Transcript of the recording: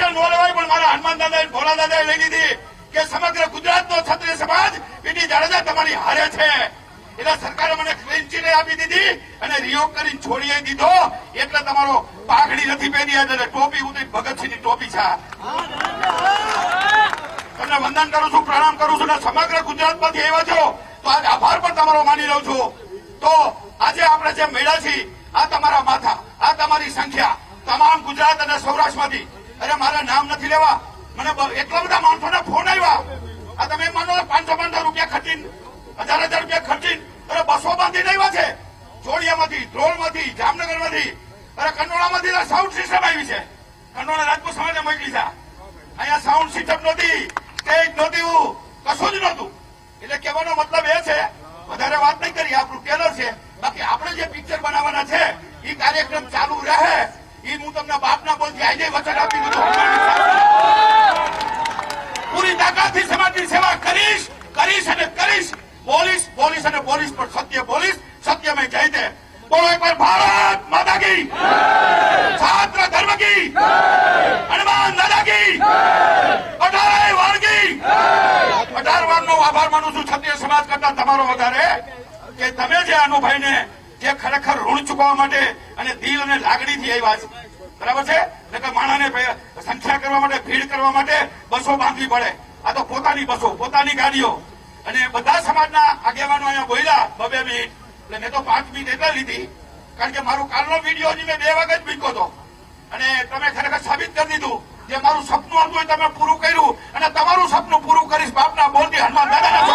દખલ ન લેવાય, પણ મારા હનુમાન દાદા ભોળા દાદાએ લઈ લીધી કે સમગ્ર ગુજરાતનો ક્ષત્રિય સમાજ પીટી જાડેજા તમારી હારે છે. એટલે સરકારે મને ક્લીન ચીટ આપી દીધી અને રિયોગ કરીને છોડી દીધો. એટલે તમારો પાઘડી નથી પહેરી અને ટોપી ઉતરી ભગતસિંહની ટોપી છે. તમને વંદન કરું છું, પ્રણામ કરું છું. સમગ્ર ગુજરાતમાંથી આવ્યા છો તો આજ આભાર પણ તમારો માની લઉં છું. તો આજે આપણે જે મળ્યા છીએ, આ તમારા માથા, આ તમારી સંખ્યા, તમામ ગુજરાત અને સૌરાષ્ટ્રમાંથી. અરે મારા નામ નથી લેવા, મને એટલા બધા માણસોના ફોન આવ્યા. આ તમે માનો 500 રૂપિયા ખર્ચીને, 1000 રૂપિયા ખર્ચીને અરે બસો બાંધીને આવ્યા છે. જોડિયામાંથી, ધ્રોલમાંથી, જામનગરમાંથી, અરે કંડોળામાંથી સાઉન્ડ સિસ્ટમ આવી છે. કંડોળા રાજપૂત સમાજે મોકલી છે. અહીંયા સાઉન્ડ સિસ્ટમ નહોતી, સ્ટેજ નહોતી, કશું જ નહોતું. એટલે કહેવાનો મતલબ એ છે, વધારે વાત નહીં કરી, આપણું ટેલર છે. બાકી આપણે જે પિક્ચર બનાવવાના છે એ કાર્યક્રમ ચાલુ રહે. એ હું તમને બાપના બોલથી આજે વચન આપી દીધું. પૂરી તાકાતથી સમાજની સેવા કરીશ અને કરીશ. બોલીશ અને બોલીશ, પણ સત્ય બોલીશ, સત્ય મેં જઈ દે. બોલો એક વાર ભારત માતા કી, છાત્ર ધર્મ કી, હનુમાન દાદા કી, 18 વાર કી. 18 વારનો આભાર માનું છું ક્ષત્રિય સમાજ કરતા તમારો વધારે, કે તમે જે અનુભાઈને જે ખરેખર ઋણ ચૂકવવા માટે અને દિલ અને લાગણીથી આવ્યા છે. બરાબર છે ને? કે માણાને સંખ્યા કરવા માટે, ભીડ કરવા માટે બસો બાંધવી પડે. આ તો પોતાની બસો, પોતાની ગાડીઓ. અને બધા સમાજના આગેવાનો અહીંયા બોલ્યા 2 મિનિટ. એટલે મેં તો 5 મિનિટ એટલે લીધી, કારણ કે મારું કાલનો વિડીયો હજી મેં 2 વાગે જ મૂક્યો હતો. અને તમે ખરેખર સાબિત કરી દીધું જે મારું સપનું હતું એ તમે પૂરું કર્યું. અને તમારું સપનું પૂરું કરીશ બાપના બોલથી, હનુમાન દાદાના